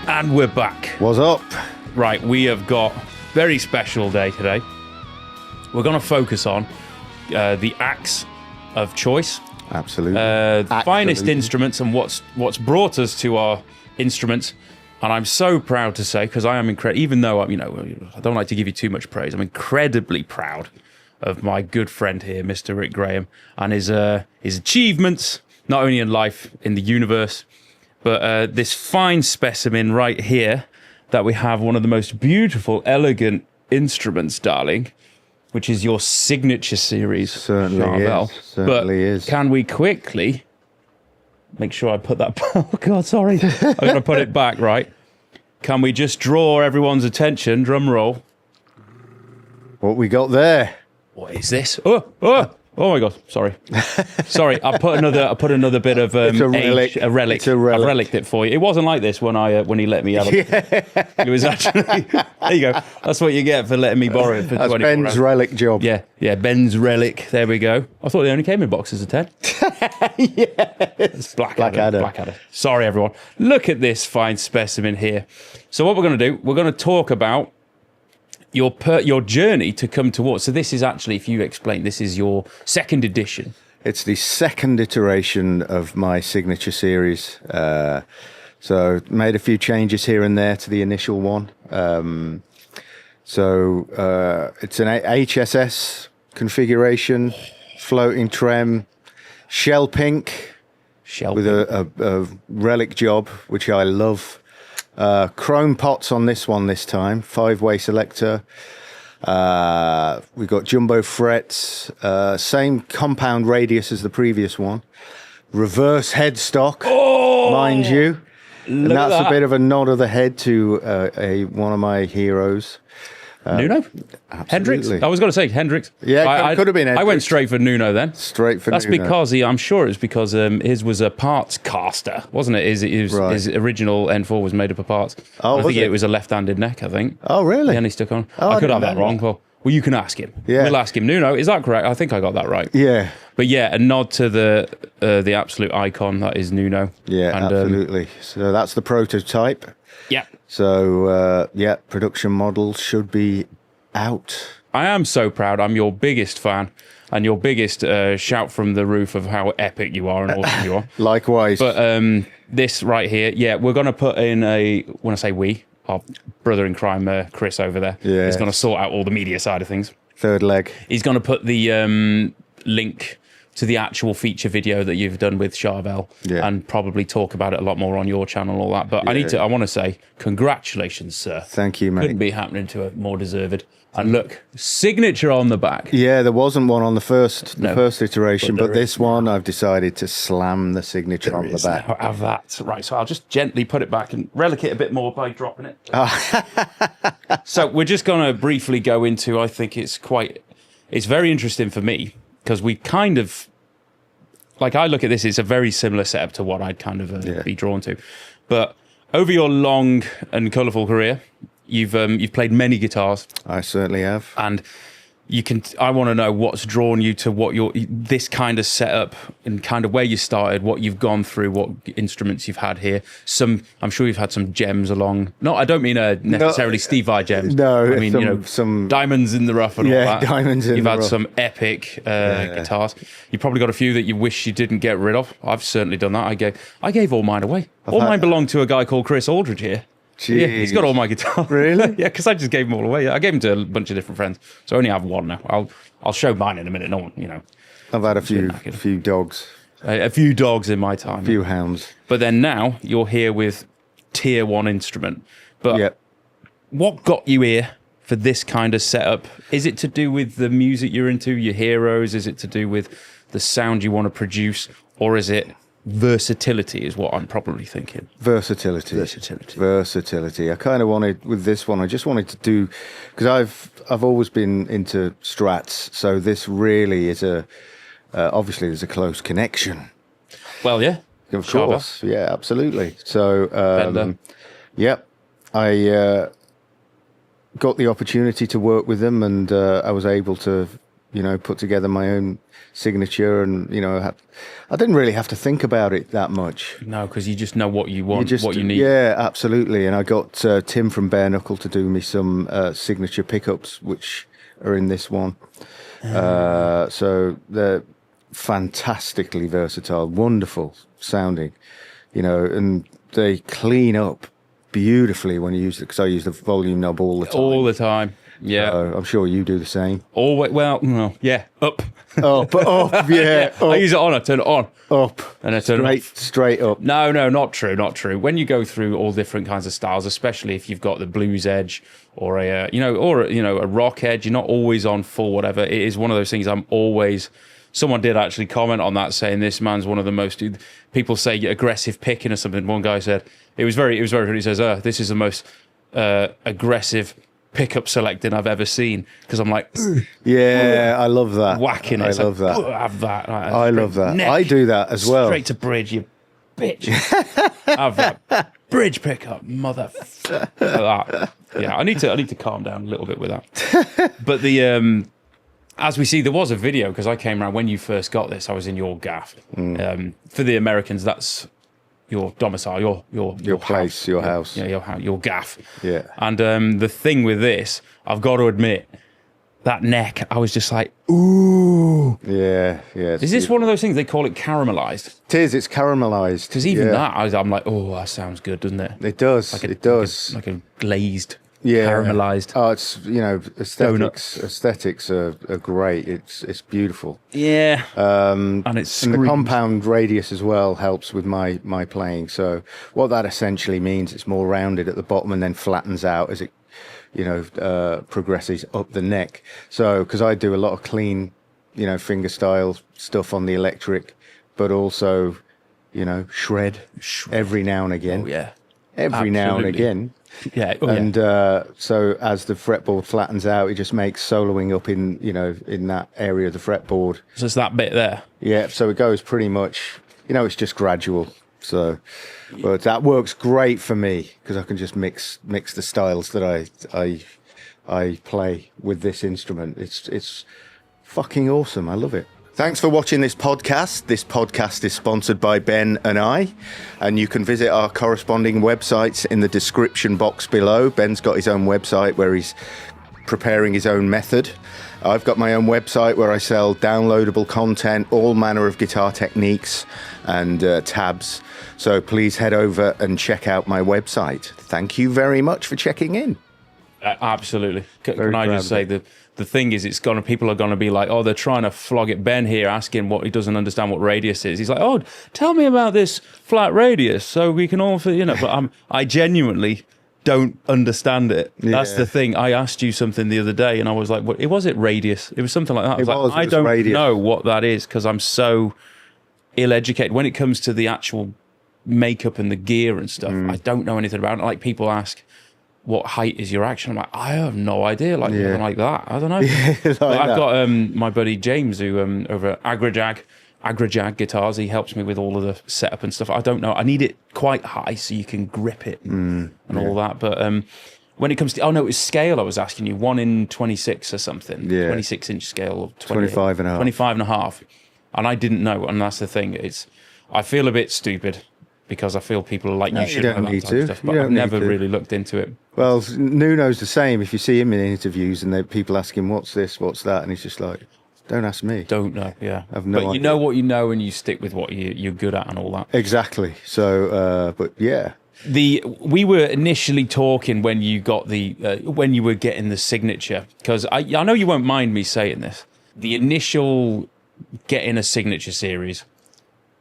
And we're back. What's up? Right, we have got a very special day today. We're going to focus on the acts of choice. Absolutely. The finest instruments and what's brought us to our instruments. And I'm so proud to say, because I am incredible, even though I don't like to give you too much praise, I'm incredibly proud of my good friend here, Mr. Rick Graham, and his achievements, not only in life, in the universe, but this fine specimen right here that we have, one of the most beautiful, elegant instruments, darling, which is your signature series. Certainly is. Certainly is. Can we quickly make sure I put that... Oh, God, sorry. I'm going to put it back, right? Can we just draw everyone's attention? Drum roll. What we got there? What is this? Oh my God! Sorry. I put another bit of it's a relic. a relic. It's a relic. I've reliced it for you. It wasn't like this when he let me have it. Yeah. It was actually there you go. That's what you get for letting me borrow it for 24 Ben's hours. relic job. Yeah, Ben's relic. There we go. I thought they only came in boxes of 10. Yes. Blackadder. Sorry, everyone. Look at this fine specimen here. So what we're going to do? We're going to talk about your journey to come towards. So this is actually, if you explain, this is your second edition. It's the second iteration of my signature series. So made a few changes here and there to the initial one. It's an HSS configuration, floating trem, shell pink, with a relic job, which I love. Chrome pots on this one this time, 5-way selector. We've got jumbo frets, same compound radius as the previous one. Reverse headstock, mind you. And that's a bit of a nod of the head to one of my heroes. Nuno? Hendrix? I was going to say Hendrix. Yeah, could have been Hendrix. I went straight for Nuno then. That's Nuno. Because I'm sure it's because his was a parts caster, wasn't it? His original N4 was made up of parts. I think it was a left-handed neck, I think. Oh, really? And he stuck on. I could have that wrong. Well, you can ask him. Yeah. We'll ask him. Nuno, is that correct? I think I got that right. Yeah. But yeah, a nod to the absolute icon that is Nuno. Yeah, and, absolutely. So that's the prototype. Yeah. So, production models should be out. I am so proud. I'm your biggest fan and your biggest shout from the roof of how epic you are and awesome you are. Likewise. But this right here, we're going to put in when I say we, our brother in crime, Chris over there, is going to sort out all the media side of things. Third leg. He's going to put the link to the actual feature video that you've done with Charvel and probably talk about it a lot more on your channel and all that. But I want to say congratulations, sir. Thank you, mate. Couldn't be happening to a more deserved. And look, signature on the back. Yeah, there wasn't one on the first iteration, but this one I've decided to slam the signature on the back. Now have that. Right, so I'll just gently put it back and relic it a bit more by dropping it. So we're just going to briefly go into, I think it's very interesting for me, because we kind of, like I look at this, it's a very similar setup to what I'd kind of be drawn to. But over your long and colourful career, you've played many guitars. I certainly have. And I want to know what's drawn you to this kind of setup and kind of where you started, what you've gone through, what instruments you've had here. I'm sure you've had some gems along. No, I don't mean necessarily Steve Vai gems. No, I mean some diamonds in the rough and all that. Diamonds in the rough. You've had some epic guitars. You probably got a few that you wish you didn't get rid of. I've certainly done that. I gave all mine away. Mine belonged to a guy called Chris Aldridge here. Jeez. Yeah, he's got all my guitars. Really? Yeah, because I just gave them all away. I gave them to a bunch of different friends, so I only have one now. I'll show mine in a minute. No one, I've had a few dogs, a few dogs in my time, a few hounds. But then now you're here with tier 1 instrument. But what got you here for this kind of setup? Is it to do with the music you're into, your heroes? Is it to do with the sound you want to produce, or is it versatility is what I'm probably thinking. Versatility. I kind of wanted, with this one, I just wanted to do, because I've always been into strats, so this really is obviously there's a close connection. Well, yeah. Of course. Yeah, absolutely. So, I got the opportunity to work with them, and I was able to put together my own signature, and I didn't really have to think about it that much. No, because you just know what you want, what you need. Yeah, absolutely. And I got Tim from Bare Knuckle to do me some signature pickups, which are in this one. So they're fantastically versatile, wonderful sounding, and they clean up beautifully when you use it, because I use the volume knob all the time. All the time. Yeah. I'm sure you do the same. Always. Well, no, yeah, up. Up, yeah. Yeah. Up, I use it on, I turn it on. up. And I turn it off. Straight up. No, not true. When you go through all different kinds of styles, especially if you've got the blues edge or a rock edge, you're not always on full whatever. It is one of those things I'm always... Someone did actually comment on that, saying this man's one of the most... People say aggressive picking or something. One guy said... It was very funny. He says, this is the most aggressive pickup selecting I've ever seen, because I'm like... Yeah, I love that. Whacking it. I love that. Have that. I love that. Neck, I do that as well. Straight to bridge, you bitch. Have that bridge pickup, mother. Like that. Yeah, I need to calm down a little bit with that. But the as we see, there was a video, because I came around when you first got this. I was in your gaff. For the Americans, that's your domicile, your place, house. your house. Yeah, your gaff. Yeah. And the thing with this, I've got to admit, that neck, I was just like, ooh. Yeah. Is this one of those things they call it caramelized? It is. It's caramelized. Because even that, I'm like, oh, that sounds good, doesn't it? It does. It does. Like a glazed, yeah. caramelized. Oh, it's aesthetics are great. It's beautiful. Yeah. And it's and the compound radius as well helps with my playing. So what that essentially means, it's more rounded at the bottom and then flattens out as it progresses up the neck. So because I do a lot of clean finger style stuff on the electric, but also shred every now and again. Oh yeah. Every now and again. Yeah. And so as the fretboard flattens out, it just makes soloing up in that area of the fretboard. So it's that bit there. Yeah. So it goes pretty much, it's just gradual. So, but that works great for me, because I can just mix the styles that I play with this instrument. It's fucking awesome. I love it. Thanks for watching this podcast. This podcast is sponsored by Ben and I, and you can visit our corresponding websites in the description box below. Ben's got his own website where he's preparing his own method. I've got my own website where I sell downloadable content, all manner of guitar techniques and tabs. So please head over and check out my website. Thank you very much for checking in. Absolutely. Can I just say the thing is, people are gonna be like, oh, they're trying to flog it. Ben here asking what he doesn't understand what radius is. He's like, oh, tell me about this flat radius so we can all, but I genuinely don't understand it. Yeah. That's the thing. I asked you something the other day and I was like, what was it radius? It was something like that. I don't know what that is, because I'm so ill-educated when it comes to the actual makeup and the gear and stuff. I don't know anything about it. Like, people ask, what height is your action? I'm like, I have no idea. Something like that. I don't know. I've got my buddy James, who over at Agrajag Guitars, he helps me with all of the setup and stuff. I don't know. I need it quite high so you can grip it and all that. But when it comes to, it was scale I was asking you, 1 in 26 or something. Yeah. 26-inch scale of 25 and a half. 25 and a half. And I didn't know. And that's the thing. I feel a bit stupid, because I feel people are like, you should know that type of stuff. But I've never really looked into it. Well, Nuno's the same. If you see him in interviews and people ask him, what's this, what's that? And he's just like, don't ask me. Don't know, yeah. I've no idea. But you know what you know, and you stick with what you're good at and all that. Exactly. So, but yeah. We were initially talking when you got when you were getting the signature, because I know you won't mind me saying this. The initial getting a signature series,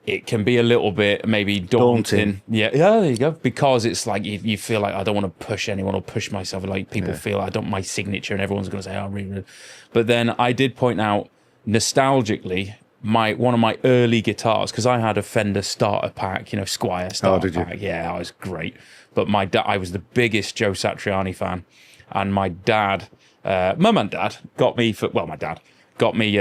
it can be a little bit maybe daunting. Yeah, there you go. Because it's like you feel like, I don't want to push anyone or push myself. Like, people feel I don't my signature, and everyone's going to say, oh, really. But then I did point out, nostalgically, one of my early guitars, because I had a Fender starter pack, Squire starter pack. Yeah, I was great. But I was the biggest Joe Satriani fan, and my dad, mum and dad got me my dad got me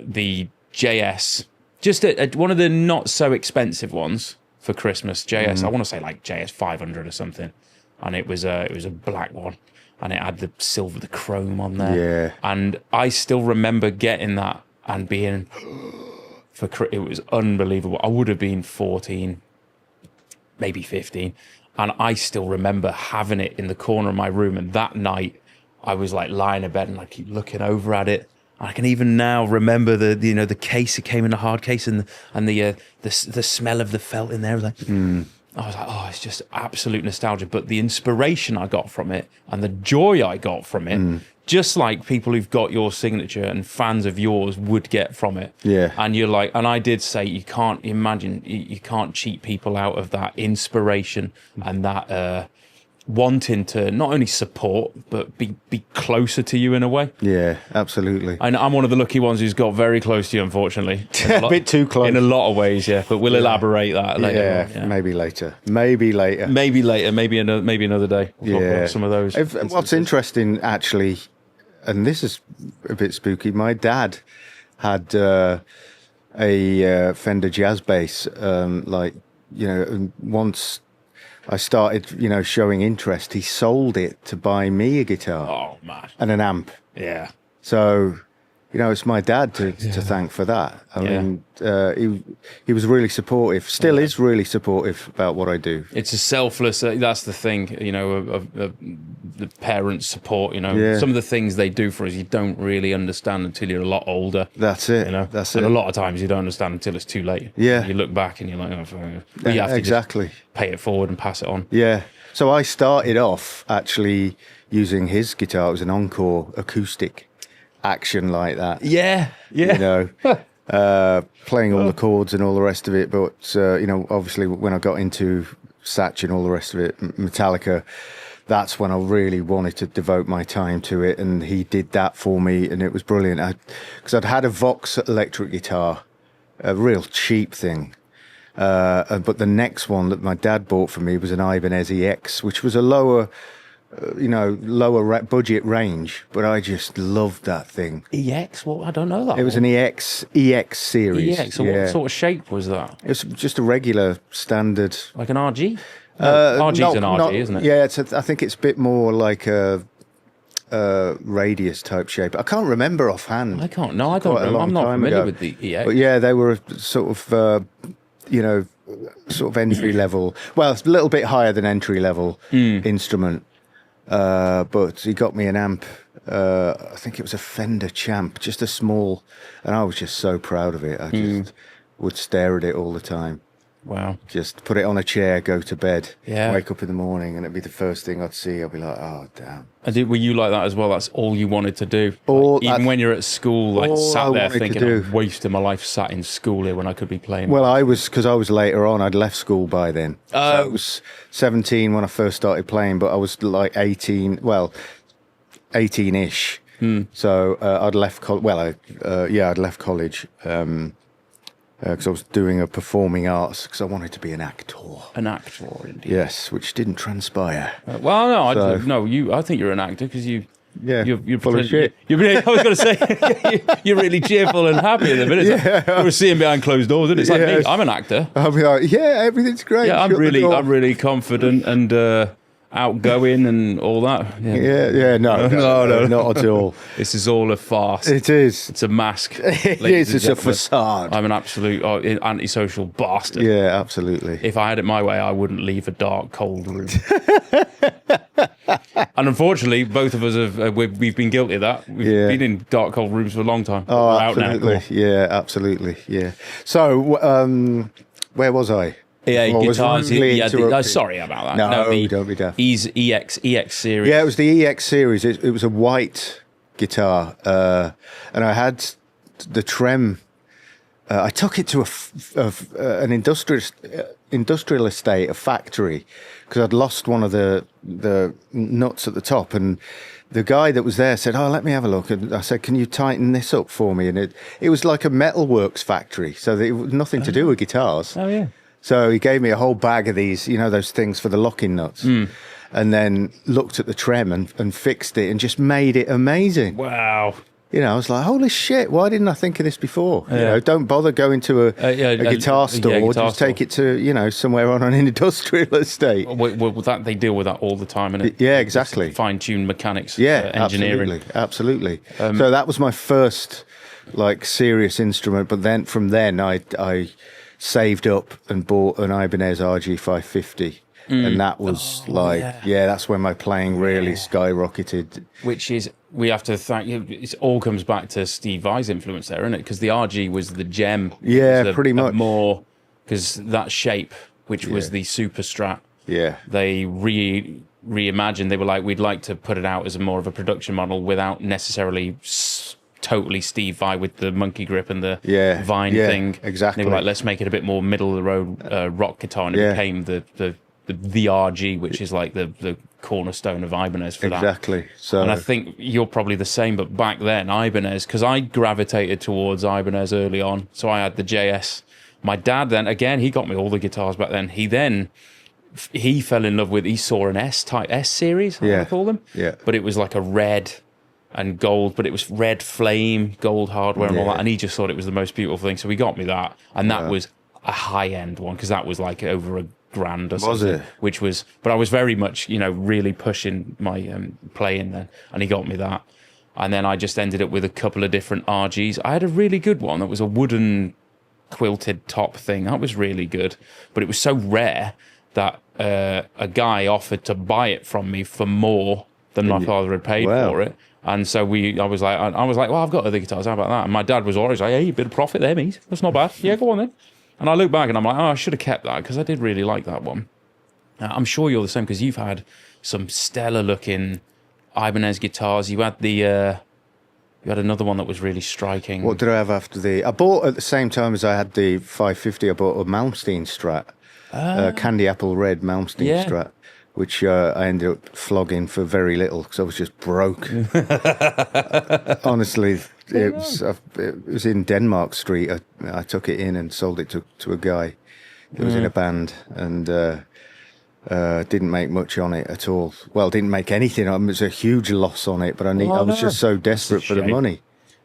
the JS. Just one of the not so expensive ones for Christmas. JS, I want to say like JS 500 or something, and it was a black one. and it had the silver, the chrome on there. Yeah. And I still remember getting that and being, it was unbelievable. I would have been 14, maybe 15. And I still remember having it in the corner of my room. And that night I was like lying in bed and I keep looking over at it. I can even now remember the case. It came in a hard case, and the smell of the felt in there. I was like, oh, it's just absolute nostalgia. But the inspiration I got from it and the joy I got from it, just like people who've got your signature and fans of yours would get from it. Yeah. And you're like, and I did say, you can't imagine, you can't cheat people out of that inspiration and that wanting to not only support but be closer to you in a way. Yeah, absolutely. And I'm one of the lucky ones who's got very close to you, unfortunately. A bit too close in a lot of ways, yeah. But we'll elaborate that later. Yeah, maybe later. Maybe another day. We'll talk about some of those. What's interesting, actually, and this is a bit spooky. My dad had a Fender jazz bass. Once I started, showing interest, he sold it to buy me a guitar. Oh, man. And an amp. Yeah. So, it's my dad to thank for that. I mean, he was really supportive, still is really supportive about what I do. It's a selfless, that's the thing, of the parents' support, Some of the things they do for us, you don't really understand until you're a lot older. That's it. That's it. And a lot of times you don't understand until it's too late. Yeah. You look back and you're like, oh, but you have to exactly. Just pay it forward and pass it on. Yeah. So I started off actually using his guitar. It was an Encore acoustic action like that. Yeah. Playing all the chords and all the rest of it. But, obviously when I got into Satch and all the rest of it, Metallica, that's when I really wanted to devote my time to it. And he did that for me. And it was brilliant. Because I'd had a Vox electric guitar, a real cheap thing. But the next one that my dad bought for me was an Ibanez EX, which was a lower budget range, but I just loved that thing. EX? Well, I don't know that. It was an EX series. EX. So what sort of shape was that? It was just a regular standard, like an RG. RG's an RG, isn't it? Yeah, I think it's a bit more like a radius type shape. I can't remember offhand. I can't. No, I don't. I'm not familiar with the EX. But yeah, they were sort of entry level. Well, it's a little bit higher than entry level instrument. But he got me an amp. I think it was a Fender Champ, just a small, and I was just so proud of it. I just would stare at it all the time. Wow. Just put it on a chair, go to bed, Yeah. wake up in the morning, and it'd be the first thing I'd see. I'd be like, oh, damn. And were you like that as well? That's all you wanted to do? Even when you're at school, sat there thinking, I'm wasting my life sat in school here when I could be playing. Well, because I was later on, I'd left school by then. So I was 17 when I first started playing, but I was like 18-ish. So I'd left college. I'd left college. Because I was doing a performing arts because I wanted to be an actor. An actor, indeed. Yes, which didn't transpire. I think you're an actor because you're full of shit. I was going to say, you're really cheerful and happy in the minute. Yeah. We're seeing behind closed doors, isn't it? It's like me. I'm an actor. I'll be like, everything's great. Yeah, I'm really confident and outgoing and all that. No, not at all. This is all a farce. It is. It's a mask. It is. It's a facade. I'm an absolute antisocial bastard. Yeah, absolutely. If I had it my way, I wouldn't leave a dark, cold room. And unfortunately, both of us we've been guilty of that. We've been in dark, cold rooms for a long time. Oh, absolutely. Yeah, absolutely. Yeah. So, where was I? Yeah, guitars. Sorry about that. No, don't be daft. EX series. Yeah, it was the EX series. It was a white guitar, and I had the trem. I took it to an industrial estate, a factory, because I'd lost one of the nuts at the top, and the guy that was there said, "Oh, let me have a look." And I said, "Can you tighten this up for me?" And it was like a metalworks factory, so it was nothing to do with guitars. Oh yeah. So he gave me a whole bag of these, those things for the locking nuts, and then looked at the trem and fixed it and just made it amazing. Wow. You know, I was like, holy shit, why didn't I think of this before? You know, don't bother going to a guitar store, just take it to, you know, somewhere on an industrial estate. Well, that they deal with that all the time, and yeah, exactly. Fine-tuned mechanics, engineering. Absolutely. So that was my first, like, serious instrument, but then from then I saved up and bought an Ibanez RG550. And that was that's when my playing really skyrocketed. Which is, we have to thank, it all comes back to Steve Vai's influence there, isn't it? Because the RG was the gem. Yeah, pretty much. More, because that shape, which was the Super Strat, they reimagined. They were like, we'd like to put it out as more of a production model without necessarily totally Steve Vai with the monkey grip and the Vine thing. Exactly. They were like, let's make it a bit more middle of the road rock guitar, and it became the RG, which is like the cornerstone of Ibanez for that. Exactly. So, and I think you're probably the same, but back then, Ibanez, because I gravitated towards Ibanez early on, so I had the JS. My dad then, again, he got me all the guitars back then. He fell in love with, he saw an S-type, S-series, I call them. Yeah. But it was like a red and gold, but it was red flame, gold hardware and all that, and he just thought it was the most beautiful thing, so he got me that. And that was a high-end one, because that was like over $1,000 or something, which was, but I was very much, you know, really pushing my playing then, and he got me that. And then I just ended up with a couple of different RGs. I had a really good one that was a wooden quilted top thing. That was really good, but it was so rare that a guy offered to buy it from me for more than my father had paid for it. And so I was like, well, I've got other guitars, how about that? And my dad was always like, hey, a bit of profit there, mate. That's not bad. Yeah, go on then. And I look back and I'm like, I should have kept that, because I did really like that one. I'm sure you're the same, because you've had some stellar looking Ibanez guitars. You had you had another one that was really striking. What did I have after I bought, at the same time as I had the 550, I bought a Malmsteen Strat, candy apple red Malmsteen Strat, which I ended up flogging for very little, because I was just broke. Honestly, it was in Denmark Street. I took it in and sold it to a guy that was in a band, and didn't make much on it at all. Well, didn't make anything. It was a huge loss on it, but I was just so desperate for the money.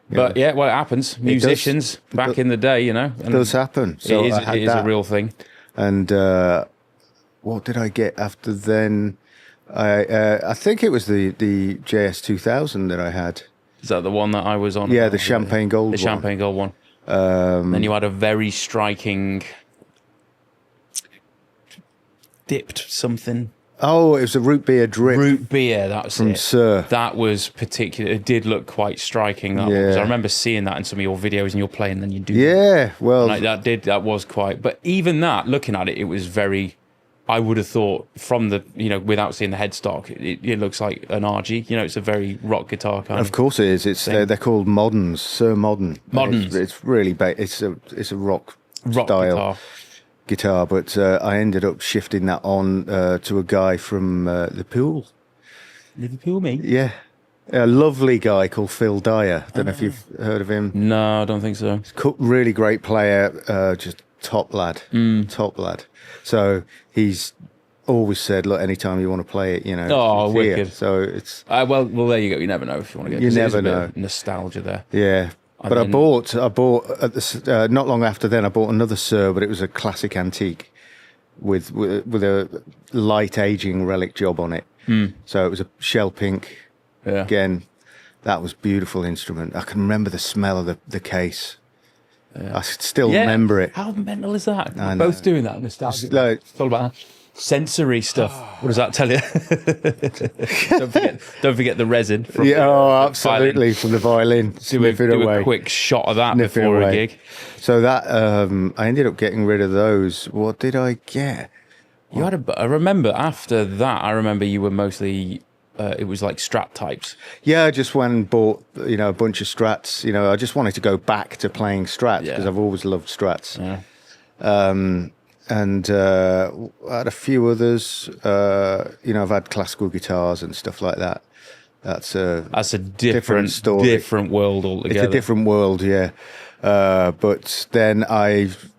But it happens. Musicians back in the day, you know. It does happen. So it is a real thing. And what did I get after then? I think it was the JS 2000 that I had. Is that the one that I was on? Yeah, the champagne gold one. The champagne gold one. Then you had a very striking dipped something. Oh, it was a root beer drip. Root beer, that's from it. Sir. That was particular. It did look quite striking. That one, 'cause I remember seeing that in some of your videos, and you're playing, then you do. Yeah, well, like that was quite. But even that, looking at it, it was very. I would have thought from the, you know, without seeing the headstock, it looks like an RG. You know, it's a very rock guitar kind of. Of course it is. They're called moderns, Sir Modern. Moderns. It's really it's a rock style guitar. But I ended up shifting that on to a guy from Liverpool. Liverpool, me? Yeah. A lovely guy called Phil Dyer. Don't know if you've heard of him. No, I don't think so. Really great player, just top lad. Top lad. So he's always said, look, anytime you want to play it, you know. Oh, wicked. Here. So it's... well, there you go. You never know if you want to get... You never know. Nostalgia there. Yeah. But I bought at the, not long after then, I bought another Sir, but it was a classic antique with a light aging relic job on it. So it was a shell pink. Yeah. Again, that was beautiful instrument. I can remember the smell of the case. I still remember it. How mental is that? We're both doing that nostalgia. It's all about sensory stuff. What does that tell you? don't forget the resin. From absolutely, from the violin. Do a quick shot of that before a gig. So that I ended up getting rid of those. What did I get? You had I remember after that. I remember you were mostly. It was like Strat types. Yeah, I just went and bought, you know, a bunch of Strats. You know, I just wanted to go back to playing Strats because I've always loved Strats. Yeah. And I had a few others. You know, I've had classical guitars and stuff like that. That's a different story. Different world altogether. It's a different world, yeah. But then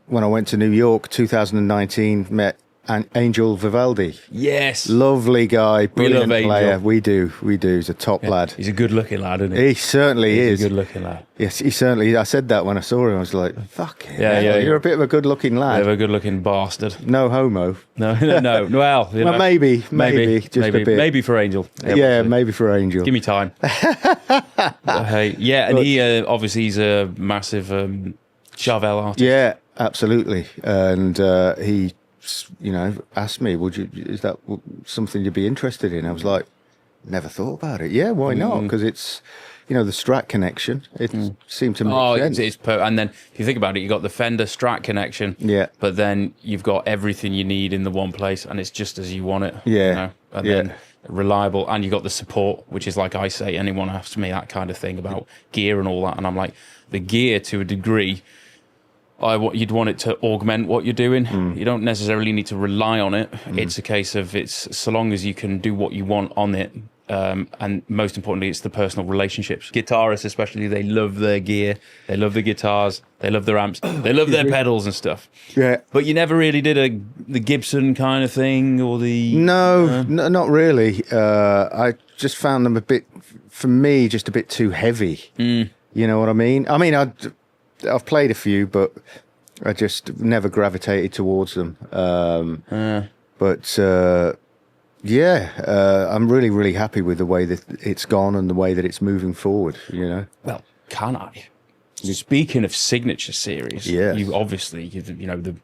when I went to New York, 2019, met Angel Vivaldi. Yes. Lovely guy, brilliant love player. Angel. We do. He's a top lad. He's a good-looking lad, isn't he? He certainly is. He's a good-looking lad. Yes, he certainly is. I said that when I saw him. I was like, fuck it. Yeah, You're a bit of a good-looking lad. Bit of a good-looking bastard. No homo. No. Well, you know, Well, maybe, just a bit. Maybe for Angel. Yeah, maybe for Angel. Give me time. Hey, yeah, and he obviously he's a massive Chevelle artist. Yeah, absolutely. And he, asked me, is that something you'd be interested in? I was like, never thought about it. Yeah, why not? Because it's, the Strat connection. It seemed to make sense. And then if you think about it, you got the Fender Strat connection. Yeah. But then you've got everything you need in the one place, and it's just as you want it. Yeah. And then reliable, and you got the support, which is like I say, anyone asks me that kind of thing about gear and all that, and I'm like, the gear to a degree, you'd want it to augment what you're doing. You don't necessarily need to rely on it. It's a case of so long as you can do what you want on it. And most importantly, it's the personal relationships. Guitarists especially, they love their gear, they love the guitars, they love their amps, they love their pedals and stuff. Yeah. But you never really did the Gibson kind of thing or the... No, not really. I just found them for me, just a bit too heavy. You know what I mean? I mean, I've played a few, but I just never gravitated towards them. But I'm really, really happy with the way that it's gone and the way that it's moving forward, Well, can I? Speaking of signature series, you obviously, the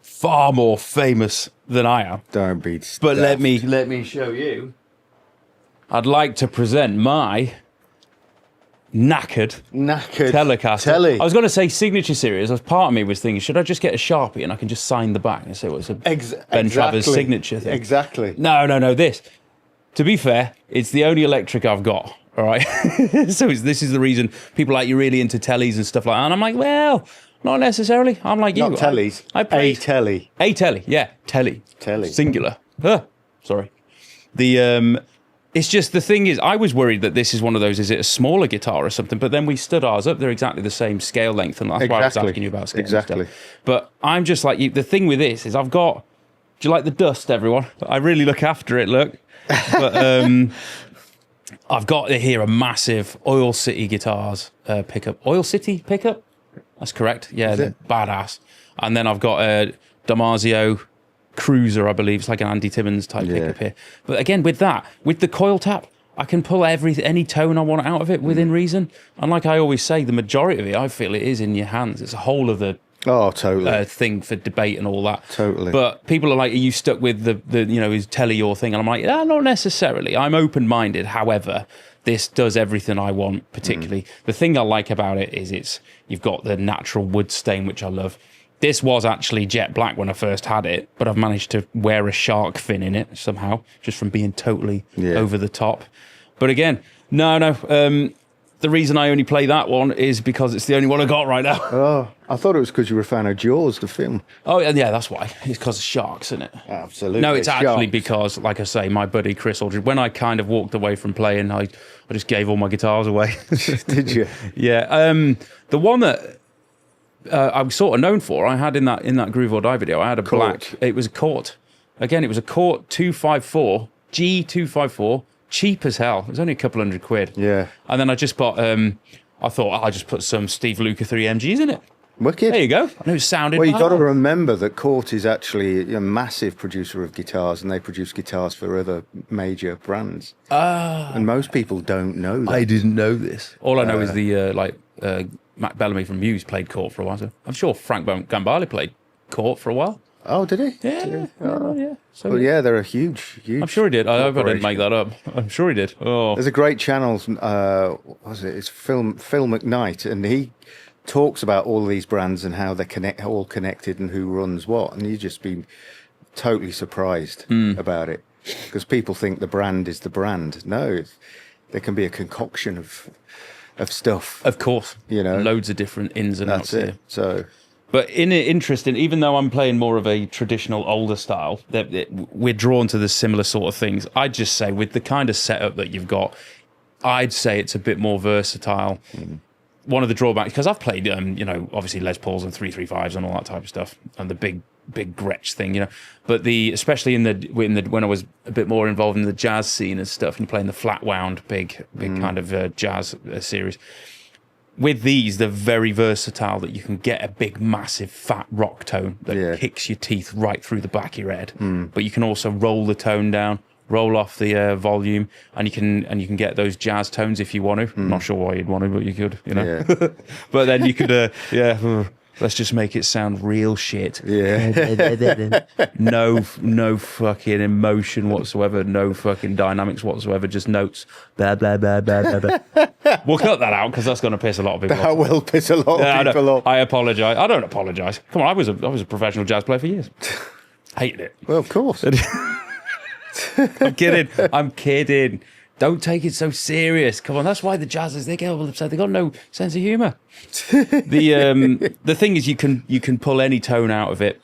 far more famous than I am. Don't be But stuffed. let me show you. I'd like to present my knackered Telecaster. Telly. I was going to say signature series. Part of me was thinking, should I just get a Sharpie and I can just sign the back and say, it's a Ben Travers signature thing? Exactly. No. This, to be fair, it's the only electric I've got. All right. So this is the reason people are like, you're really into tellies and stuff like that. And I'm like, well, not necessarily. I'm like you. Not tellies. I a telly. A telly. Yeah. Telly. Singular. Sorry. It's just the thing is, I was worried that this is one of those, is it a smaller guitar or something? But then we stood ours up. They're exactly the same scale length. And that's why I was asking you about scale. Exactly. But I'm just like, the thing with this is I've got, do you like the dust, everyone? I really look after it, look. But I've got here a massive Oil City guitars pickup. Oil City pickup? That's correct. Yeah, they're badass. And then I've got a Damasio Cruiser, I believe. It's like an Andy Timmons type pickup here. But again, with the coil tap, I can pull any tone I want out of it within reason. And like I always say, the majority of it, I feel it is in your hands. It's a whole of the thing for debate and all that. Totally. But people are like, are you stuck with the is telly your thing? And I'm like, not necessarily. I'm open-minded. However, this does everything I want, particularly. The thing I like about it is you've got the natural wood stain, which I love. This was actually jet black when I first had it, but I've managed to wear a shark fin in it somehow, just from being totally over the top. But again, no. The reason I only play that one is because it's the only one I got right now. Oh, I thought it was because you were a fan of Jaws, the film. Oh, yeah, that's why. It's because of sharks, isn't it? Absolutely. No, it's actually because, like I say, my buddy Chris Aldridge, when I kind of walked away from playing, I just gave all my guitars away. Did you? Yeah. The one that I was sort of known for, I had in that Groove or Die video, I had a black, it was a Cort. Again, it was a Cort 254, G254, cheap as hell. It was only a couple £100. Yeah. And then I just bought, I thought I'll just put some Steve Lukather 3 MGs in it. Wicked. There you go. I know it sounded well, you've got to remember that Cort is actually a massive producer of guitars, and they produce guitars for other major brands. And most people don't know that. I didn't know this. All I know is the Matt Bellamy from Muse played Cort for a while. So I'm sure Frank Gambale played Cort for a while. Oh, did he? Yeah. Yeah. So, well, yeah, they're a huge. I'm sure he did. I hope I didn't make that up. I'm sure he did. Oh, there's a great channel. What was it? It's Phil McKnight, and he talks about all these brands and how they're all connected and who runs what, and you just be totally surprised about it, because people think the brand is the brand. No, there can be a concoction of stuff. Of course, loads of different ins and outs. That's it. So. But interesting, even though I'm playing more of a traditional older style, we're drawn to the similar sort of things. I'd just say with the kind of setup that you've got, I'd say it's a bit more versatile. One of the drawbacks, because I've played, obviously Les Pauls and 335s and all that type of stuff, and the big big Gretsch thing, you know. But especially in the when I was a bit more involved in the jazz scene and stuff, and playing the flat wound big kind of jazz series. With these, they're very versatile. That you can get a big, massive, fat rock tone that kicks your teeth right through the back of your head. But you can also roll the tone down, roll off the volume, and you can get those jazz tones if you want to. I'm not sure why you'd want to, but you could, you know. Yeah. But then you could, let's just make it sound real shit. Yeah. No fucking emotion whatsoever. No fucking dynamics whatsoever. Just notes. Blah, blah, blah, blah, blah, blah. We'll cut that out because that's going to piss a lot of people off. That will piss a lot of people off. I apologise. I don't apologise. Come on, I was a professional jazz player for years. Hated it. Well, of course. I'm kidding. Don't take it so serious. Come on, that's why the jazzers, they get all upset. They got no sense of humour. The thing is, you can pull any tone out of it.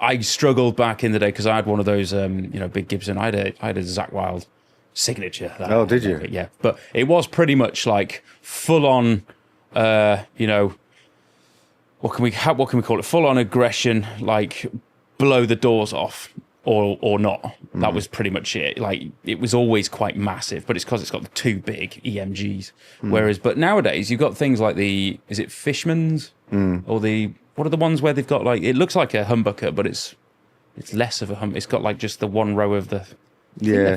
I struggled back in the day because I had one of those, big Gibson. I had a Zakk Wylde signature. Did you? Yeah, but it was pretty much like full on. What can we call it? Full on aggression, like blow the doors off. Or not. That was pretty much it. Like, it was always quite massive, but it's because it's got the two big EMGs. But nowadays you've got things like is it Fishman's or what are the ones where they've got like, it looks like a humbucker, but it's less of a it's got like just the one row of the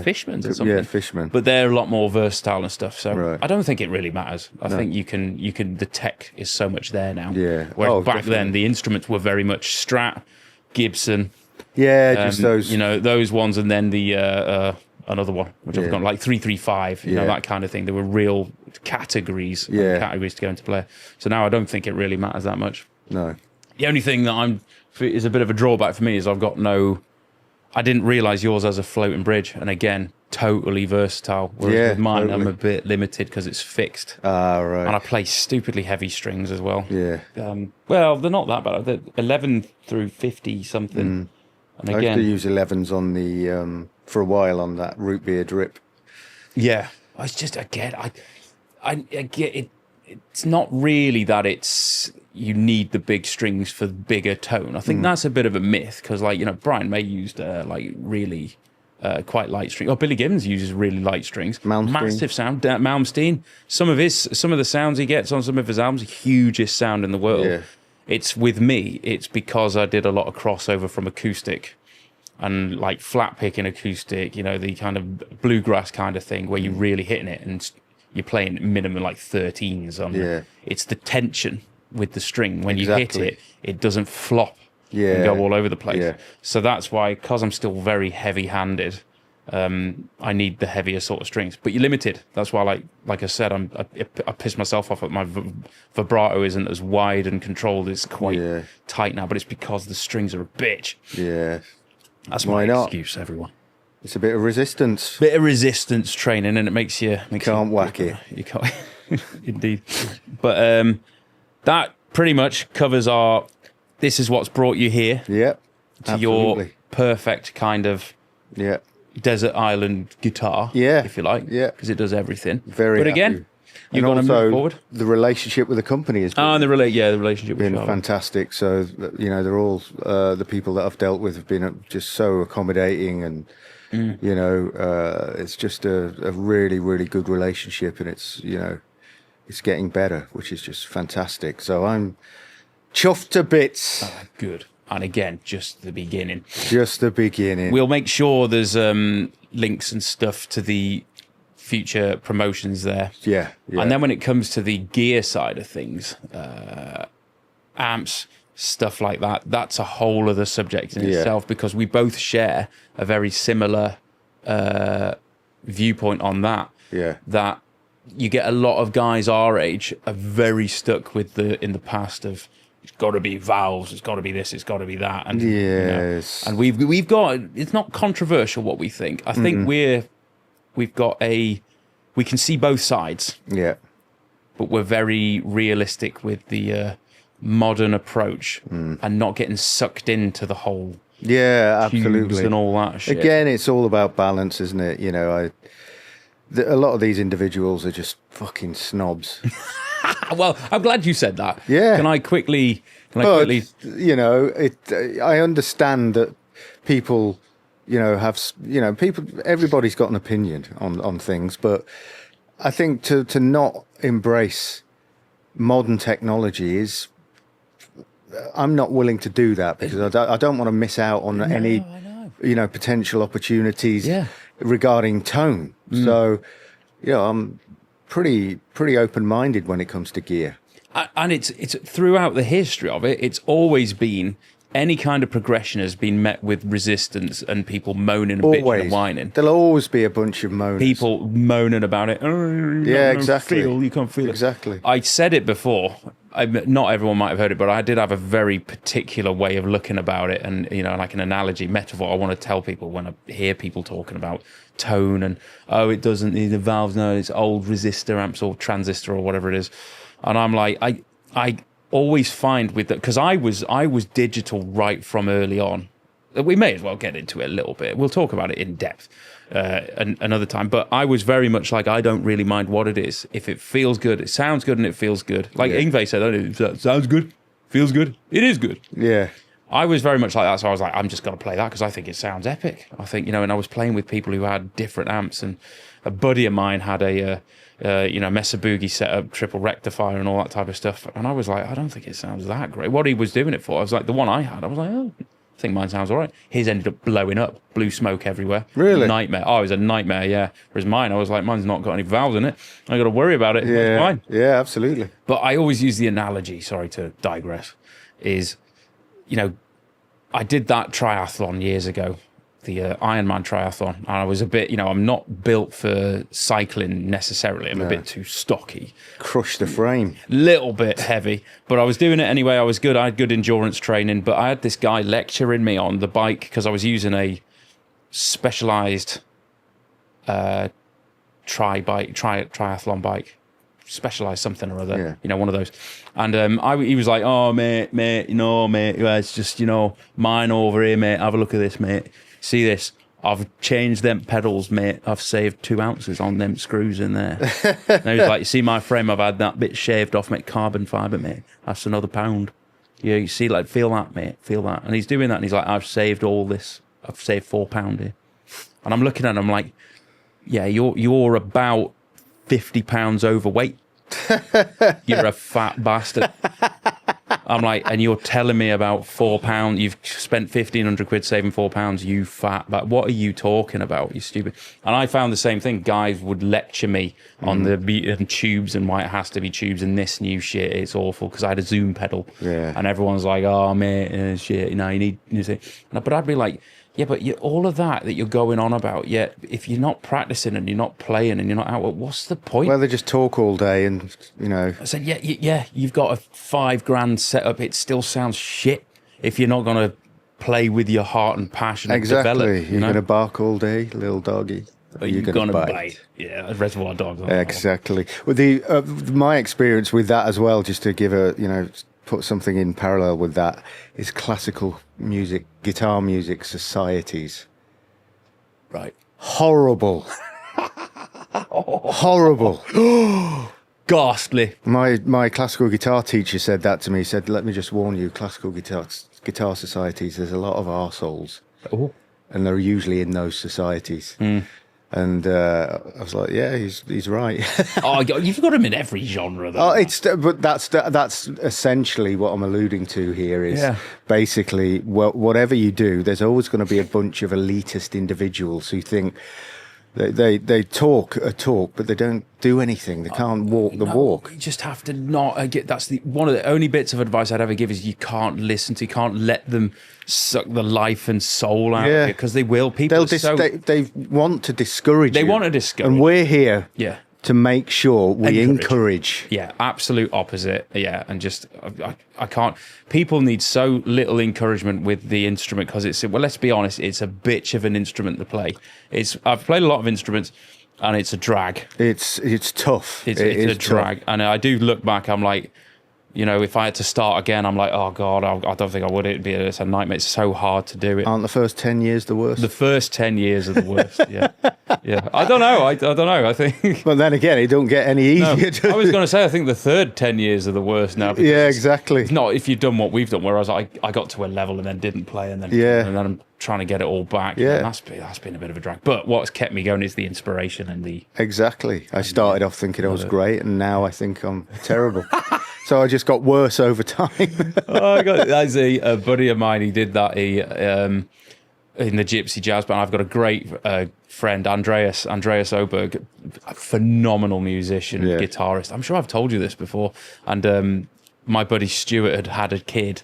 Fishman's or something. Yeah, Fishman. But they're a lot more versatile and stuff. So right. I don't think it really matters. I think you can. The tech is so much there now. Yeah. Whereas back then the instruments were very much Strat, Gibson. Yeah, just those. Those ones, and then the another one, which I've got like 335. That kind of thing. There were real categories to go into play. So now I don't think it really matters that much. No. The only thing that is a bit of a drawback for me is I've got no. I didn't realise yours has a floating bridge, and again, totally versatile. Whereas with mine, totally. I'm a bit limited because it's fixed. Right. And I play stupidly heavy strings as well. Yeah. Well, they're not that bad. They're 11 through 50 something. And again, I used to use 11s on the for a while on that root beer drip. Yeah, it's just I get it. It's not really that you need the big strings for bigger tone. I think that's a bit of a myth because, Brian May used really quite light strings. Billy Gibbons uses really light strings. Massive sound. Malmsteen. Some of the sounds he gets on some of his albums, hugest sound in the world. Yeah. It's with me. It's because I did a lot of crossover from acoustic and like flat picking acoustic. The kind of bluegrass kind of thing where you're really hitting it and you're playing minimum like 13s on. Yeah. It's the tension with the string when you hit it. It doesn't flop and go all over the place. Yeah. So that's why, because I'm still very heavy-handed, I need the heavier sort of strings. But you're limited. That's why, like I said, I piss myself off that my vibrato isn't as wide and controlled. It's quite tight now, but it's because the strings are a bitch. Yeah. That's my excuse, everyone. It's a bit of resistance. Bit of resistance training, and it makes you... Can't whack it. You can't. Indeed. But that pretty much covers our... This is what's brought you here. Yep. To your perfect kind of... Yeah. Desert island guitar, if you like, because it does everything. Very. But again, you're going to move forward. The relationship with the company has been, the relationship been with fantastic. So they're all the people that I've dealt with have been just so accommodating, and it's just a really, really good relationship, and it's it's getting better, which is just fantastic. So I'm chuffed to bits. Good. And again, just the beginning. Just the beginning. We'll make sure there's links and stuff to the future promotions there. Yeah. And then when it comes to the gear side of things, amps, stuff like that, that's a whole other subject in itself, because we both share a very similar viewpoint on that. Yeah. That you get a lot of guys our age are very stuck with in the past of... It's got to be valves. It's got to be this. It's got to be that. And and we've got. It's not controversial what we think. I think we've got we can see both sides. Yeah, but we're very realistic with the modern approach and not getting sucked into the whole. Yeah, absolutely, and all that shit. Again, it's all about balance, isn't it? A lot of these individuals are just fucking snobs. Well, I'm glad you said that. Yeah. Can I quickly But you know, I understand that people, you know, everybody's got an opinion on things, but I think to not embrace modern technology is, I'm not willing to do that, because I don't want to miss out on any, you know, potential opportunities regarding tone. So, you know, I'm pretty open-minded when it comes to gear. And it's throughout the history of it, it's always been, any kind of progression has been met with resistance and people moaning and bitching and whining. There'll always be a bunch of moaners. People moaning about it. Oh, exactly. You can't feel it. Exactly. I said it before. Not everyone might have heard it, but I did have a very particular way of looking about it, and you know, like an analogy, metaphor. I want to tell people when I hear people talking about tone and it doesn't need the valves. No, it's old resistor amps or transistor or whatever it is. And I'm like, I always find with that, because I was digital right from early on. We may as well get into it a little bit. We'll talk about it in depth another time. But I was very much like, I don't really mind what it is. If it feels good, it sounds good, and it feels good. Like Yngwie said, it sounds good, feels good, it is good. Yeah. I was very much like that, so I was like, I'm just going to play that because I think it sounds epic. I think, you know, and I was playing with people who had different amps, and a buddy of mine had a Mesa Boogie setup, triple rectifier and all that type of stuff. And I was like, I don't think it sounds that great. What he was doing it for, I was like, the one I had, I was like, oh, I think mine sounds all right. His ended up blowing up, blue smoke everywhere. Really? Nightmare. Oh, it was a nightmare, yeah. Whereas mine, I was like, mine's not got any valves in it. I got to worry about it. Yeah, it's fine. Yeah, absolutely. But I always use the analogy, sorry to digress, is, you know, I did that triathlon years ago, the Ironman triathlon, and I was a bit, you know, I'm not built for cycling necessarily. I'm a bit too stocky. Crush the frame. Little bit heavy, but I was doing it anyway. I was good. I had good endurance training, but I had this guy lecturing me on the bike because I was using a specialized triathlon bike. Specialized something or other, you know, one of those. And he was like, oh, mate, you know, mate, it's just, you know, mine over here, mate. Have a look at this, mate. See this? I've changed them pedals, mate. I've saved 2 ounces on them screws in there. And he was like, you see my frame? I've had that bit shaved off, mate. Carbon fiber, mate. That's another £1. Yeah, you see, like, feel that, mate. Feel that. And he's doing that, and he's like, I've saved all this. I've saved £4 here. And I'm looking at him like, yeah, you're about £50 overweight. You're a fat bastard. I'm like, and you're telling me about £4. You've spent 1,500 quid saving £4. You fat. But what are you talking about? You stupid. And I found the same thing. Guys would lecture me on the tubes and why it has to be tubes and this new shit. It's awful because I had a zoom pedal. Yeah. And everyone's like, oh mate, shit. You know, you need. You see. But I'd be like, yeah, but all of that you're going on about, yet if you're not practicing and you're not playing and you're not out, what's the point? Well, they just talk all day and, you know. I said, yeah, you've got a $5,000 setup. It still sounds shit if you're not going to play with your heart and passion and develop. Exactly. You're going to bark all day, little doggy. Or you're going to bite. Yeah, Reservoir Dogs. Exactly. Well, my experience with that as well, just to give put something in parallel with that, is classical music, guitar music societies. Right. Horrible. Horrible. Ghastly. My classical guitar teacher said that to me. He said, let me just warn you, classical guitar societies, there's a lot of arseholes. Oh. And they're usually in those societies. And I was like, yeah, he's right. Oh, you've got him in every genre, though. But that's essentially what I'm alluding to here. Is basically, well, whatever you do, there's always going to be a bunch of elitist individuals who think they talk a talk, but they don't do anything. They can't walk the walk. You just have to not get. That's one of the only bits of advice I'd ever give is you can't listen to. You can't let them suck the life and soul out of you, because they will. People they want to discourage you. They want to discourage, and we're here. Yeah. To make sure we encourage. Yeah, absolute opposite. Yeah, and just I can't. People need so little encouragement with the instrument because let's be honest, it's a bitch of an instrument to play. I've played a lot of instruments, and it's a drag. It's tough. It's a drag, tough. And I do look back. I'm like, you know, if I had to start again, I'm like, oh God, I don't think I would. It's a nightmare. It's so hard to do it. Aren't the first 10 years the worst? The first 10 years are the worst, yeah. Yeah, I don't know. I don't know. I think. But then again, it don't get any No, easier. I was going to say, I think the third 10 years are the worst now. Yeah, exactly. It's not if you've done what we've done, whereas I got to a level and then didn't play, and then I'm trying to get it all back. Yeah, and that's been a bit of a drag. But what's kept me going is the inspiration and the. Exactly. I started off thinking I was great, and now I think I'm terrible. So I just got worse over time. Oh, that's a buddy of mine. He did that. He in the gypsy jazz band. I've got a great friend, Andreas Oberg, a phenomenal musician, guitarist. I'm sure I've told you this before. And my buddy Stuart had a kid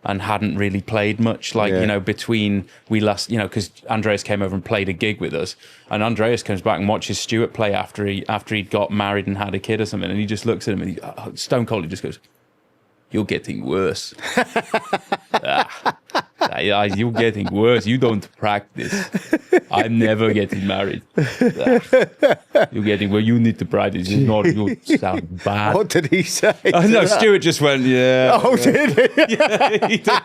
and hadn't really played much, between we last, because Andreas came over and played a gig with us, and Andreas comes back and watches Stuart play after he'd got married and had a kid or something, and he just looks at him and he, stone cold, he just goes, "You're getting worse." You're getting worse. You don't practice. I'm never getting married. You're getting well. You need to practice. You sound bad. What did he say? No, Stuart just went, yeah. Oh, did he? Yeah, he did.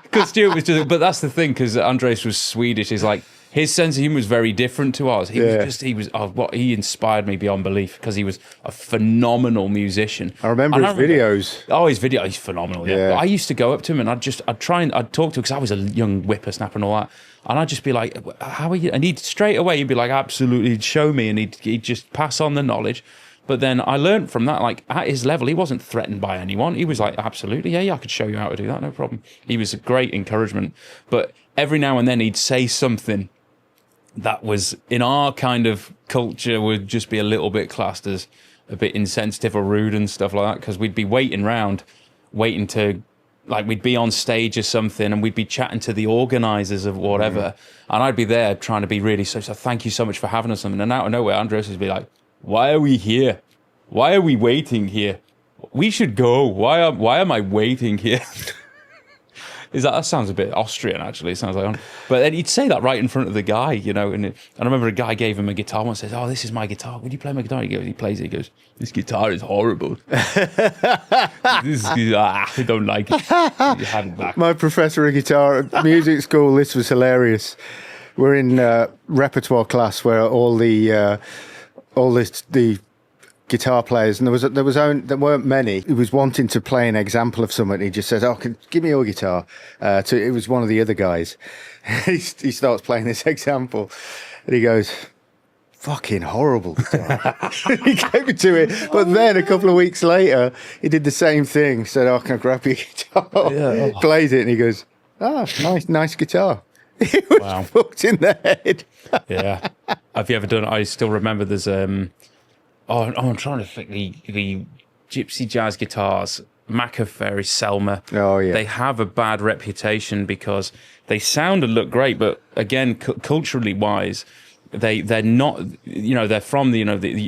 Because Stuart was just. But that's the thing. Because Andres was Swedish. He's like. His sense of humor was very different to ours. He inspired me beyond belief because he was a phenomenal musician. I remember his videos. Oh, he's phenomenal. Yeah. But I used to go up to him and I'd talk to him because I was a young whippersnapper and all that. And I'd just be like, "How are you?" And he'd be like, "Absolutely, he'd show me," and he'd just pass on the knowledge. But then I learned from that, like at his level, he wasn't threatened by anyone. He was like, "Absolutely, yeah, I could show you how to do that, no problem." He was a great encouragement. But every now and then he'd say something that was in our kind of culture would just be a little bit classed as a bit insensitive or rude and stuff like that, because we'd be waiting to, like, we'd be on stage or something and we'd be chatting to the organisers of whatever, and I'd be there trying to be really so thank you so much for having us, and out of nowhere Andres would be like, "Why are we here? Why are we waiting here? We should go. Why am I waiting here?" That sounds a bit Austrian, actually. It sounds like, but then he'd say that right in front of the guy, and I remember a guy gave him a guitar once, says, "Oh, this is my guitar. Would you play my guitar?" He plays it. He goes, "This guitar is horrible. I don't like it." You had it back. My professor of guitar at music school, this was hilarious. We're in repertoire class where all the guitar players, and there weren't many. He was wanting to play an example of something. He just says, "Oh, give me your guitar." It was one of the other guys. He starts playing this example, and he goes, "Fucking horrible guitar." He gave it to it, but then a couple of weeks later, he did the same thing. Said, "Oh, can I grab your guitar?" Yeah. Played it, and he goes, "Ah, nice guitar." He was fucked in the head. Yeah. Have you ever done? I still remember there's I'm trying to think the gypsy jazz guitars, Macaferry, Selma. Oh yeah, they have a bad reputation because they sound and look great, but again, culturally wise, they're not. They're from the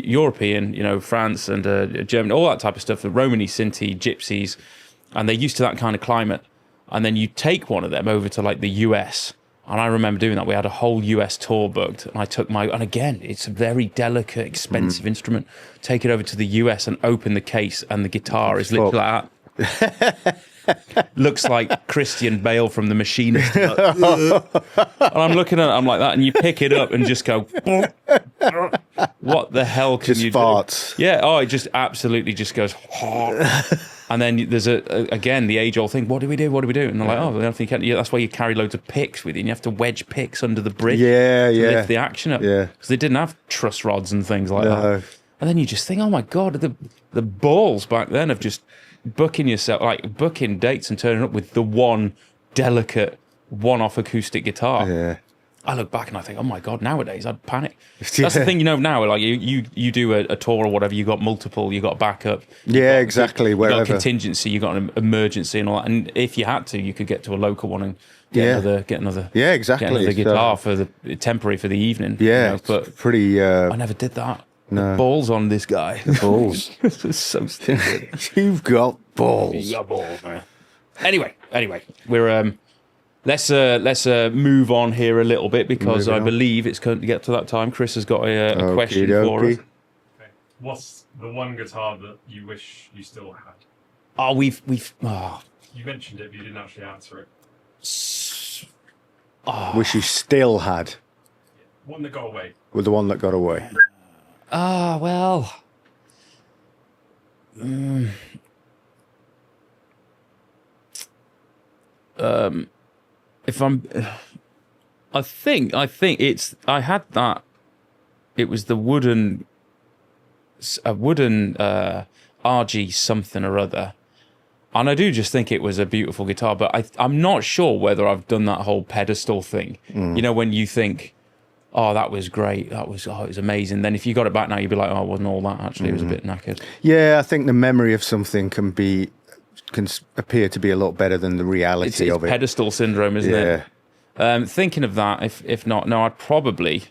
European, France and Germany, all that type of stuff. The Romani, Sinti, gypsies, and they're used to that kind of climate. And then you take one of them over to like the US. And I remember doing that. We had a whole US tour booked, and I took and again, it's a very delicate, expensive instrument. Take it over to the US and open the case, and the guitar is literally like that. Looks like Christian Bale from The Machinist. And I'm looking at it, I'm like that, and you pick it up and just go, "What the hell can you farts. do?" Yeah, it just absolutely just goes. And then there's again the age-old thing. What do we do? And they're like, "Oh, I don't think that's why you carry loads of picks with you, and you have to wedge picks under the bridge to lift the action up." Yeah, because they didn't have truss rods and things like that. And then you just think, "Oh my god, the balls back then of just booking yourself, like booking dates and turning up with the one delicate one-off acoustic guitar." Yeah. I look back and I think, "Oh my god!" Nowadays, I'd panic. That's the thing, now. Like you do a tour or whatever, you got multiple, you got backup. Exactly. You got a contingency, you got an emergency and all that. And if you had to, you could get to a local one and get another. Yeah, exactly. Get another guitar for the temporary for the evening. Yeah, but pretty. I never did that. No. The balls on this guy. Balls. It's so stupid. You've got balls. You got balls, man. Anyway, we're Let's move on here a little bit because I believe it's going to get to that time. Chris has got a question for us. Okay. What's the one guitar that you wish you still had? Oh, we've. You mentioned it, but you didn't actually answer it. Wish you still had. One that got away. With the one that got away. Well. If I'm, I think it's. I had that. It was the wooden RG something or other, and I do just think it was a beautiful guitar. But I'm not sure whether I've done that whole pedestal thing. You know, when you think, oh, that was great, it was amazing. Then if you got it back now, you'd be like, oh, it wasn't all that. Actually, it was a bit knackered. Yeah, I think the memory of something can appear to be a lot better than the reality It's of it. pedestal syndrome, isn't it? Thinking of that, if not, no, I'd probably,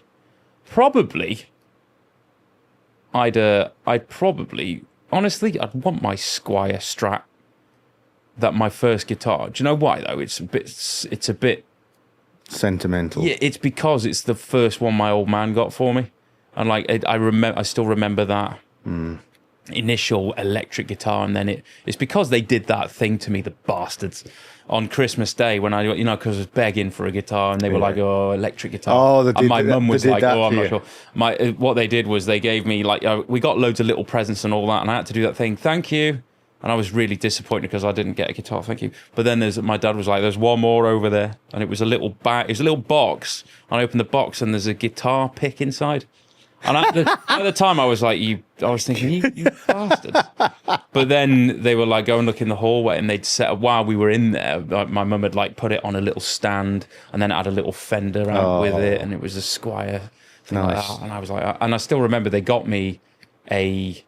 honestly, I'd want my Squire Strat. That my first guitar. Do you know why though? It's a bit Sentimental. Yeah, it's because it's the first one my old man got for me, and like I still remember that initial electric guitar, and then it's because they did that thing to me, the bastards, on Christmas Day when I, because I was begging for a guitar, and they were like, oh, electric guitar. Oh, and my mum was like, oh, I'm not you. sure. What they did was they gave me like, we got loads of little presents and all that, and I had to do that thing. Thank you. And I was really disappointed because I didn't get a guitar, thank you. But then my dad was like, there's one more over there. And it was a little bag, it was a little box. And I opened the box and there's a guitar pick inside. And at the time I was like, I was thinking, you bastards. But then they were like, go and look in the hallway, and they'd set up, while we were in there, my mum had like put it on a little stand, and then it had a little fender out with it, and it was a Squire thing like that. And I was like, and I still remember they got me I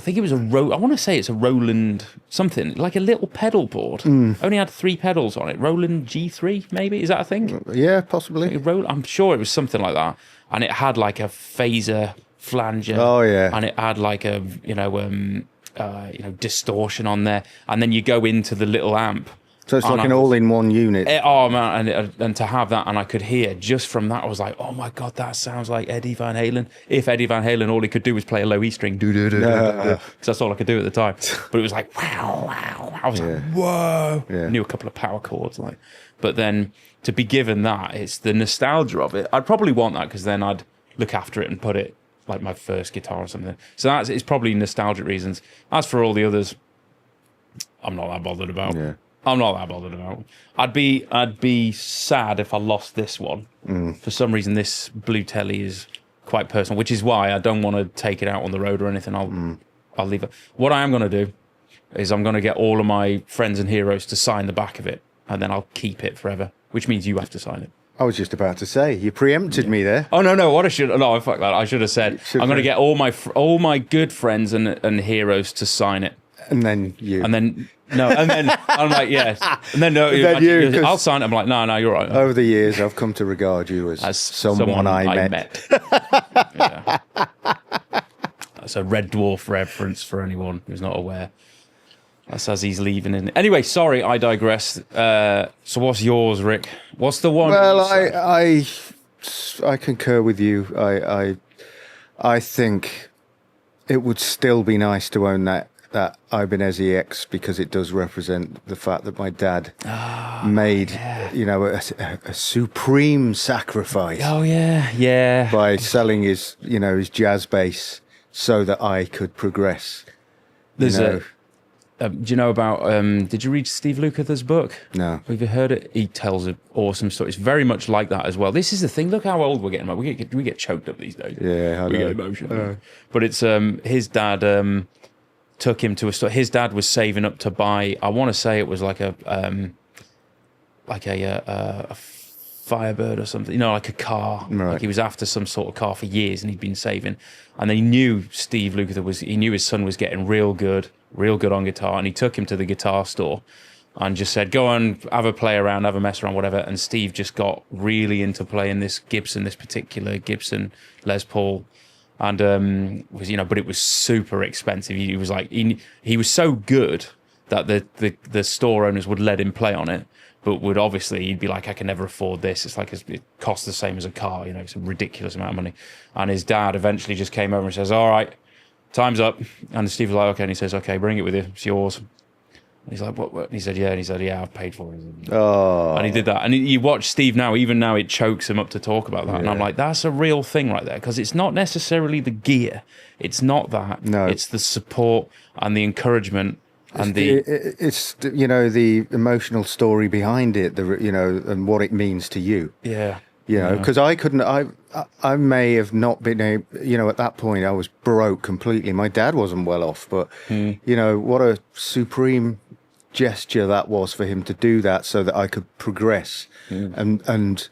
think it was I want to say it's a Roland something, like a little pedal board. Only had 3 pedals on it. Roland G3, maybe? Is that a thing? Yeah, possibly. I'm sure it was something like that. And it had like a phaser flanger. Oh, yeah. And it had like a, distortion on there. And then you go into the little amp. So it's like an all-in-one unit. Oh, man. And to have that, and I could hear just from that, I was like, oh, my God, that sounds like Eddie Van Halen. If Eddie Van Halen, all he could do was play a low E string. Because that's all I could do at the time. But it was like, wow. I was like, whoa. Yeah. I knew a couple of power chords. But then to be given that, it's the nostalgia of it. I'd probably want that because then I'd look after it and put it like my first guitar or something. So it's probably nostalgic reasons. As for all the others, I'm not that bothered about. Yeah. I'm not that bothered about. I'd be sad if I lost this one. For some reason, this blue telly is quite personal, which is why I don't want to take it out on the road or anything. I'll leave it. What I am going to do is I'm going to get all of my friends and heroes to sign the back of it, and then I'll keep it forever, which means you have to sign it. I was just about to say, you preempted me there. Oh, no, fuck that. I should have said, I'm going to get all my good friends and heroes to sign it. And then you. And then I'm like, yes. And then no, I'll sign it. I'm like, no, you're right. Over the years, I've come to regard you as someone I met. Yeah. That's a Red Dwarf reference for anyone who's not aware. That's as he's leaving. Anyway, sorry, I digress. So what's yours, Rick? What's the one? Well, I concur with you. I think it would still be nice to own that Ibanez EX because it does represent the fact that my dad made, a supreme sacrifice. Oh yeah. By selling his jazz bass so that I could progress. There's do you know about? Did you read Steve Lukather's book? No. Have you heard it? He tells an awesome story. It's very much like that as well. This is the thing. Look how old we're getting. We get choked up these days. Yeah, we get emotional. But it's his dad. Took him to a store. His dad was saving up to buy. I want to say it was like a Firebird or something. Like a car. Right. Like he was after some sort of car for years, and he'd been saving. And he knew Steve Lukather he knew his son was getting real good on guitar, and he took him to the guitar store and just said, "Go on, have a play around, have a mess around, whatever." And Steve just got really into playing this particular Gibson Les Paul. And but it was super expensive. He was like he was so good that the store owners would let him play on it, but he'd be like, I can never afford this. It's like it costs the same as a car. It's a ridiculous amount of money. And his dad eventually just came over and says, "All right, time's up." And Steve was like, "Okay," and he says, "Okay, bring it with you. It's yours." He's like, what? And he said, yeah. And he said, yeah, I've paid for it. Oh. And he did that. And you watch Steve now, even now it chokes him up to talk about that. Yeah. And I'm like, that's a real thing right there. Because it's not necessarily the gear. It's not that. No. It's the support and the encouragement. And it's the emotional story behind it, and what it means to you. Yeah. Because I may have not been able, at that point I was broke completely. My dad wasn't well off, but what a supreme gesture that was for him to do that so that I could progress and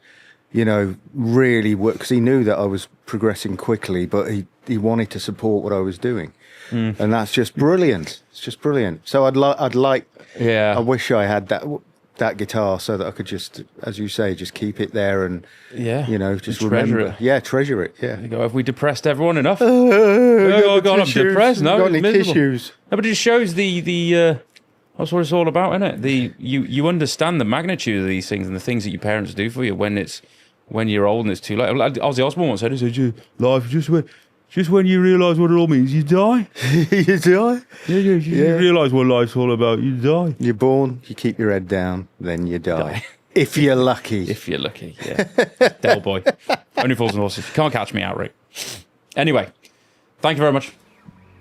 really work, because he knew that I was progressing quickly, but he wanted to support what I was doing. And that's just brilliant. It's just brilliant. So I wish I had that guitar so that I could just, as you say, just keep it there and just treasure remember. it. Yeah, treasure it. Yeah. There you go. Have we depressed everyone enough? Oh God, I'm depressed. No, got any miserable. tissues? No, but it shows the that's what it's all about, isn't it? You understand the magnitude of these things and the things that your parents do for you when you're old and it's too late. Ozzy Osbourne once said, he said, life just when you realise what it all means, you die. You die? You realise what life's all about, you die. You're born, you keep your head down, then you die. If you're lucky. If you're lucky, yeah. Del boy. Only fools and horses. You can't catch me out, Rick. Anyway, thank you very much.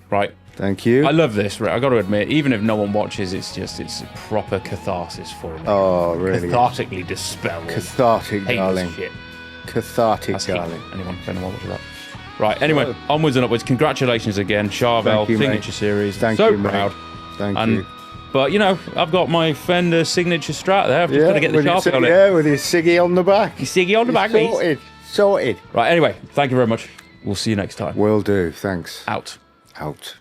Right. Thank you. I love this, Rick. I got to admit, even if no one watches, it's a proper catharsis for me. Oh, really? Cathartically dispelled. Cathartic, darling. Shit. Cathartic, That's darling. Anyone watches that? Right, anyway, onwards and upwards. Congratulations again, Charvel, signature series. Thank so you, proud. Mate. Thank you. But, I've got my Fender signature Strat there. I've just got to get the Sharpie on it. Yeah, with his Siggy on the back. Your Siggy on the back, mate. Sorted. Right, anyway, thank you very much. We'll see you next time. Will do. Thanks. Out. Out.